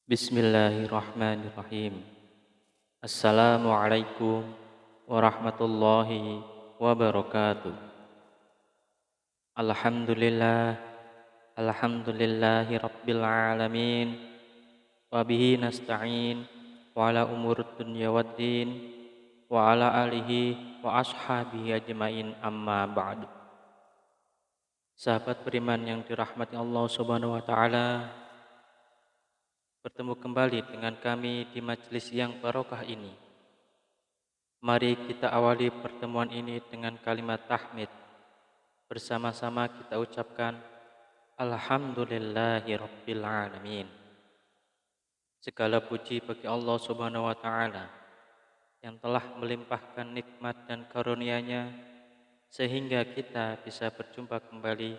Bismillahirrahmanirrahim. Assalamualaikum warahmatullahi wabarakatuh. Alhamdulillah, alhamdulillahi rabbil alamin. Wa bihi nasta'in wa ala umur dunya waddin wa ala alihi wa ashabihi ajmain amma ba'du. Sahabat beriman yang dirahmati Allah Subhanahu wa taala, bertemu kembali dengan kami di majelis yang barokah ini. Mari kita awali pertemuan ini dengan kalimat tahmid. Bersama-sama kita ucapkan Alhamdulillahi Rabbil Alamin. Segala puji bagi Allah Subhanahu wa taala yang telah melimpahkan nikmat dan karunia-Nya sehingga kita bisa berjumpa kembali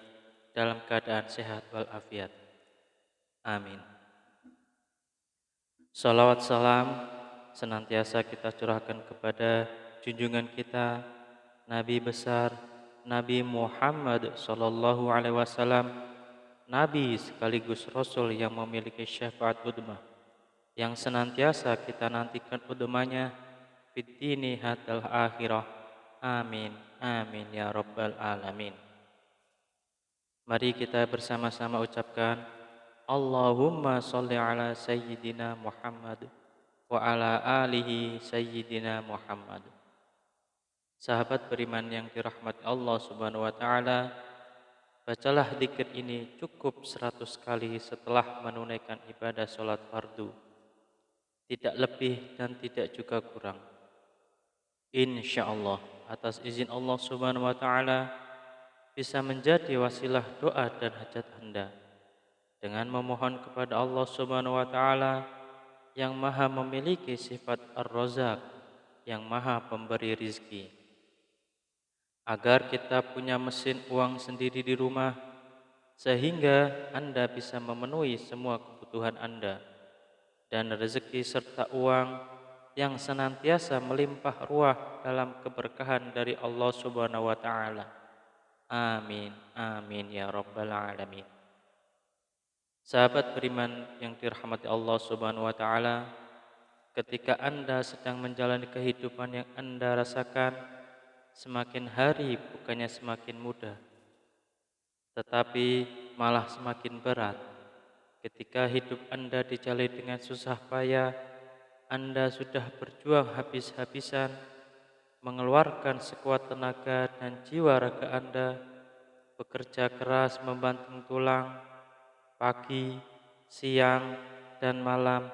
dalam keadaan sehat walafiat. Amin. Salawat salam senantiasa kita curahkan kepada junjungan kita Nabi besar Nabi Muhammad sallallahu alaihi wasallam, nabi sekaligus rasul yang memiliki syafaat udmah, yang senantiasa kita nantikan udmahnya fid dini hatal akhirah. Amin amin ya rabbal alamin. Mari kita bersama-sama ucapkan Allahumma sholli ala sayyidina Muhammad wa ala alihi sayyidina Muhammad. Sahabat beriman yang dirahmati Allah Subhanahu wa taala, bacalah zikir ini cukup 100 kali setelah menunaikan ibadah sholat fardu. Tidak lebih dan tidak juga kurang. Insyaallah atas izin Allah Subhanahu wa taala bisa menjadi wasilah doa dan hajat Anda dengan memohon kepada Allah Subhanahu wa taala yang Maha memiliki sifat Ar-Razzaq, yang Maha pemberi rizki, agar kita punya mesin uang sendiri di rumah sehingga Anda bisa memenuhi semua kebutuhan Anda, dan rezeki serta uang yang senantiasa melimpah ruah dalam keberkahan dari Allah Subhanahu wa taala. Amin amin ya rabbal alamin. Sahabat beriman yang dirahmati Allah Subhanahu wa taala, ketika Anda sedang menjalani kehidupan yang Anda rasakan, semakin hari bukannya semakin mudah, tetapi malah semakin berat. Ketika hidup Anda dijalani dengan susah payah, Anda sudah berjuang habis-habisan, mengeluarkan sekuat tenaga dan jiwa raga Anda, bekerja keras membanting tulang, pagi, siang, dan malam,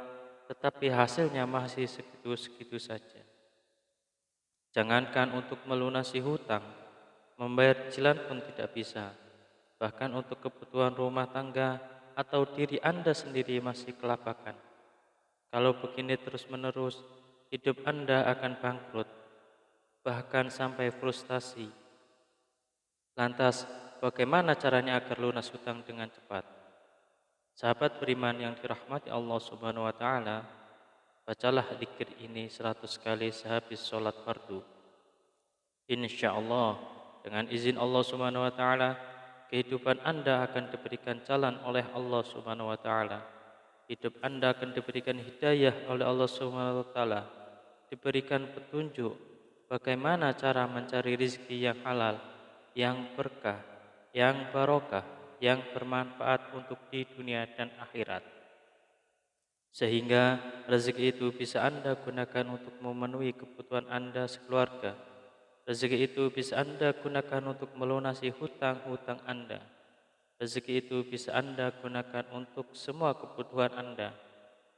tetapi hasilnya masih segitu-segitu saja. Jangankan untuk melunasi hutang, membayar cicilan pun tidak bisa. Bahkan untuk kebutuhan rumah tangga atau diri Anda sendiri masih kelabakan. Kalau begini terus-menerus, hidup Anda akan bangkrut, bahkan sampai frustasi. Lantas, bagaimana caranya agar lunas hutang dengan cepat? Sahabat beriman yang dirahmati Allah Subhanahu wa taala, bacalah zikir ini 100 kali sehabis sholat fardu. Insyaallah dengan izin Allah Subhanahu wa taala, kehidupan Anda akan diberikan jalan oleh Allah Subhanahu wa taala. Hidup Anda akan diberikan hidayah oleh Allah Subhanahu wa taala, diberikan petunjuk bagaimana cara mencari rezeki yang halal, yang berkah, yang barokah, yang bermanfaat untuk di dunia dan akhirat. Sehingga rezeki itu bisa Anda gunakan untuk memenuhi kebutuhan Anda sekeluarga. Rezeki itu bisa Anda gunakan untuk melunasi hutang-hutang Anda. Rezeki itu bisa Anda gunakan untuk semua kebutuhan Anda,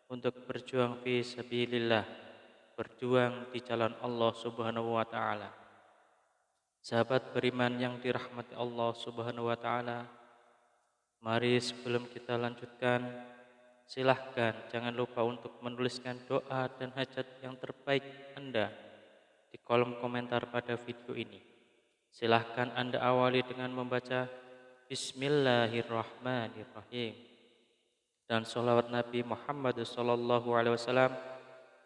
untuk berjuang fi sabilillah, berjuang di jalan Allah Subhanahu wa taala. Sahabat beriman yang dirahmati Allah Subhanahu wa taala, mari sebelum kita lanjutkan, silahkan jangan lupa untuk menuliskan doa dan hajat yang terbaik Anda di kolom komentar pada video ini. Silahkan Anda awali dengan membaca Bismillahirrahmanirrahim dan sholawat Nabi Muhammad SAW.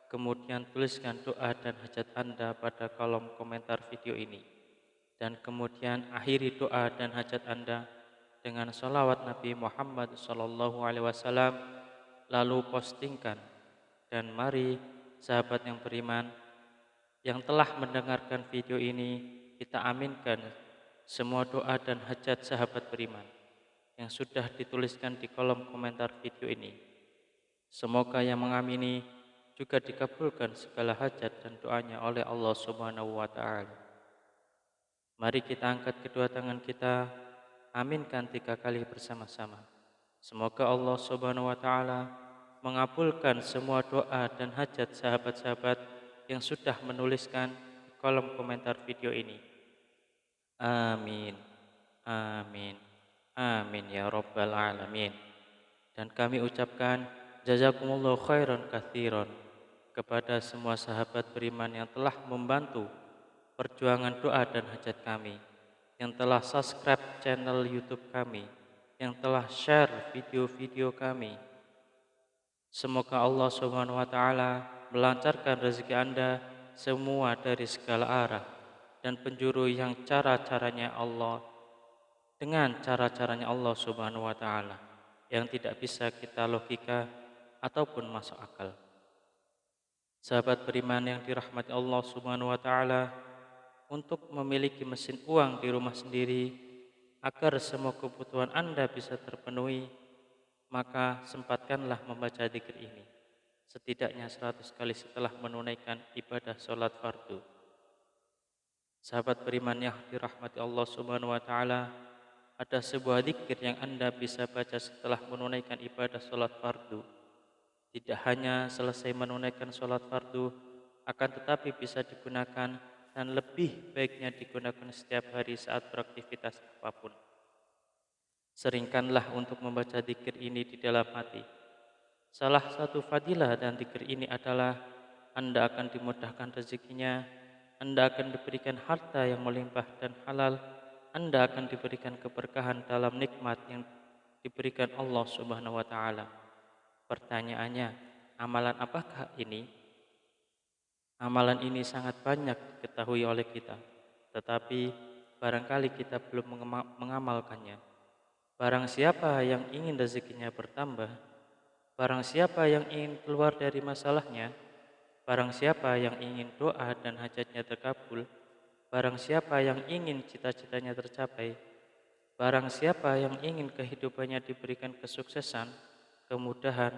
Kemudian tuliskan doa dan hajat Anda pada kolom komentar video ini, dan kemudian akhiri doa dan hajat Anda dengan sholawat Nabi Muhammad SAW lalu postingkan. Dan mari sahabat yang beriman yang telah mendengarkan video ini, kita aminkan semua doa dan hajat sahabat beriman yang sudah dituliskan di kolom komentar video ini. Semoga yang mengamini juga dikabulkan segala hajat dan doanya oleh Allah Subhanahu wa taala. Mari kita angkat kedua tangan kita, aminkan 3 kali bersama-sama. Semoga Allah Subhanahu wa taala mengabulkan semua doa dan hajat sahabat-sahabat yang sudah menuliskan di kolom komentar video ini. Amin. Amin. Amin ya rabbal alamin. Dan kami ucapkan jazakumullahu khairan katsiran kepada semua sahabat beriman yang telah membantu perjuangan doa dan hajat kami, yang telah subscribe channel YouTube kami, yang telah share video-video kami. Semoga Allah Subhanahu wa taala melancarkan rezeki Anda semua dari segala arah dan penjuru yang cara-caranya Allah dengan cara-caranya Allah Subhanahu wa taala yang tidak bisa kita logika ataupun masuk akal. Sahabat beriman yang dirahmati Allah Subhanahu wa taala, untuk memiliki mesin uang di rumah sendiri agar semua kebutuhan Anda bisa terpenuhi, maka sempatkanlah membaca dzikir ini setidaknya 100 kali setelah menunaikan ibadah sholat fardu. Sahabat beriman yang dirahmati Allah Subhanahu wa taala, ada sebuah dzikir yang Anda bisa baca setelah menunaikan ibadah sholat fardu. Tidak hanya selesai menunaikan sholat fardu, akan tetapi bisa digunakan dan lebih baiknya digunakan setiap hari saat beraktivitas apapun. Seringkanlah untuk membaca dzikir ini di dalam hati. Salah satu fadilah dan dzikir ini adalah Anda akan dimudahkan rezekinya, Anda akan diberikan harta yang melimpah dan halal, Anda akan diberikan keberkahan dalam nikmat yang diberikan Allah Subhanahu wa taala. Pertanyaannya, amalan apakah ini? Amalan ini sangat banyak diketahui oleh kita, tetapi barangkali kita belum mengamalkannya. Barang siapa yang ingin rezekinya bertambah, barang siapa yang ingin keluar dari masalahnya, barang siapa yang ingin doa dan hajatnya terkabul, barang siapa yang ingin cita-citanya tercapai, barang siapa yang ingin kehidupannya diberikan kesuksesan, kemudahan,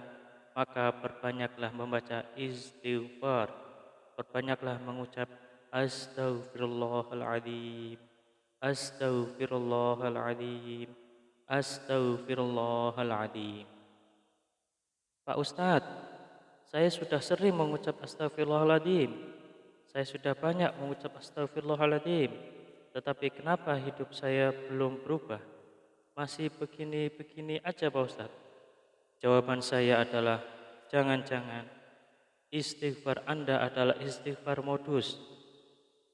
maka perbanyaklah membaca istighfar, perbanyaklah mengucap astaghfirullahaladzim, astaghfirullahaladzim, astaghfirullahaladzim. Pak Ustadz, saya sudah sering mengucap astaghfirullahaladzim, saya sudah banyak mengucap astaghfirullahaladzim, tetapi kenapa hidup saya belum berubah? Masih begini-begini aja Pak Ustadz. Jawaban saya adalah, jangan-jangan istighfar Anda adalah istighfar modus.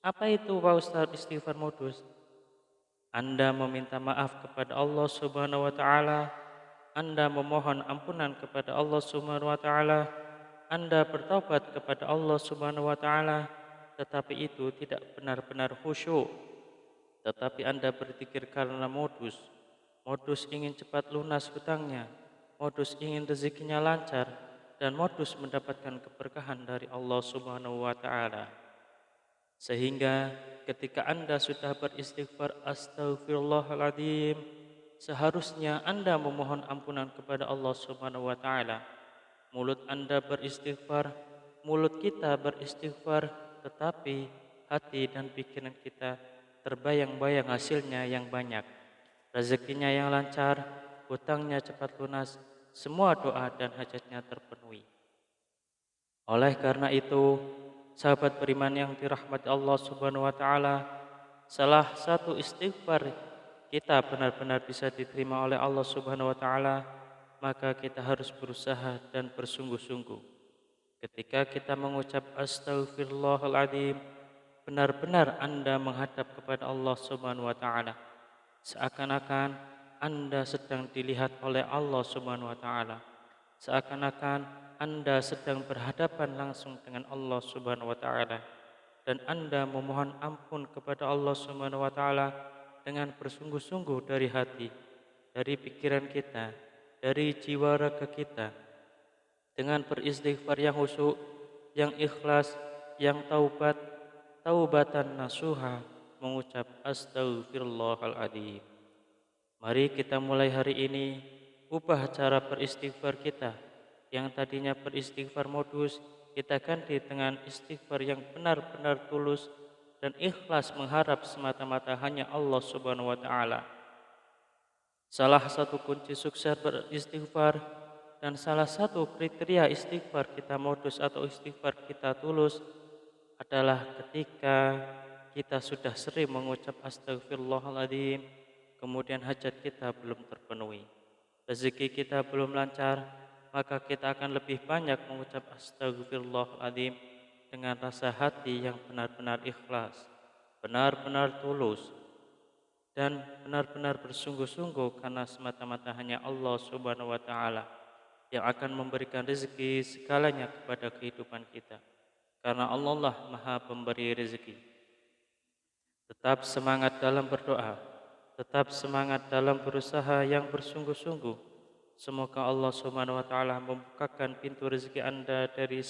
Apa itu Pak Ustadz istighfar modus? Anda meminta maaf kepada Allah Subhanahu wa taala, Anda memohon ampunan kepada Allah Subhanahu wa taala, Anda bertaubat kepada Allah Subhanahu wa taala, tetapi itu tidak benar-benar khusyuk. Tetapi Anda berzikir karena modus. Modus ingin cepat lunas hutangnya, modus ingin rezekinya lancar, dan modus mendapatkan keberkahan dari Allah Subhanahu wa taala. Sehingga ketika Anda sudah beristighfar astaghfirullahaladzim, seharusnya Anda memohon ampunan kepada Allah Subhanahu wa taala. Mulut Anda beristighfar, mulut kita beristighfar, tetapi hati dan pikiran kita terbayang-bayang hasilnya yang banyak, rezekinya yang lancar, hutangnya cepat lunas, semua doa dan hajatnya terpenuhi. Oleh karena itu, sahabat beriman yang dirahmati Allah Subhanahu wa taala, salah satu istighfar kita benar-benar bisa diterima oleh Allah Subhanahu wa taala, maka kita harus berusaha dan bersungguh-sungguh. Ketika kita mengucap astaghfirullahaladzim, benar-benar Anda menghadap kepada Allah Subhanahu wa taala, seakan-akan Anda sedang dilihat oleh Allah Subhanahu wa taala, seakan-akan Anda sedang berhadapan langsung dengan Allah Subhanahu wa taala, dan Anda memohon ampun kepada Allah Subhanahu wa taala dengan bersungguh-sungguh dari hati, dari pikiran kita, dari jiwa raga kita. dengan beristighfar yang khusyuk, yang ikhlas, yang taubatan nasuha, mengucap astaghfirullahaladzim. Mari kita mulai hari ini ubah cara beristighfar kita. Yang tadinya beristighfar modus, kita ganti dengan istighfar yang benar-benar tulus dan ikhlas mengharap semata-mata hanya Allah Subhanahu wa taala. Salah satu kunci sukses beristighfar dan salah satu kriteria istighfar kita modus atau istighfar kita tulus adalah ketika kita sudah sering mengucap astagfirullahaladzim, kemudian hajat kita belum terpenuhi, rezeki kita belum lancar, maka kita akan lebih banyak mengucap astagfirullahaladzim dengan rasa hati yang benar-benar ikhlas, benar-benar tulus, dan benar-benar bersungguh-sungguh karena semata-mata hanya Allah Subhanahu wa taala yang akan memberikan rezeki segalanya kepada kehidupan kita. Karena Allah lah Maha Pemberi rezeki. Tetap semangat dalam berdoa, tetap semangat dalam berusaha yang bersungguh-sungguh. Semoga Allah Subhanahu wa taala membukakan pintu rezeki Anda dari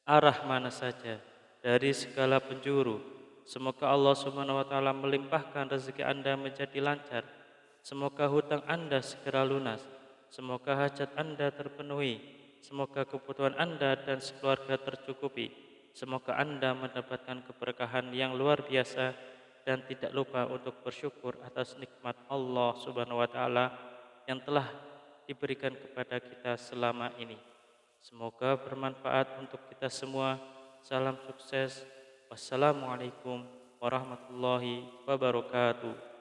arah mana saja, dari segala penjuru. Semoga Allah Subhanahu wa taala melimpahkan rezeki Anda menjadi lancar. Semoga hutang Anda segera lunas. Semoga hajat Anda terpenuhi. Semoga kebutuhan Anda dan sekeluarga tercukupi. Semoga Anda mendapatkan keberkahan yang luar biasa dan tidak lupa untuk bersyukur atas nikmat Allah Subhanahu wa taala yang telah diberikan kepada kita selama ini. Semoga bermanfaat untuk kita semua. Salam sukses. Wassalamualaikum warahmatullahi wabarakatuh.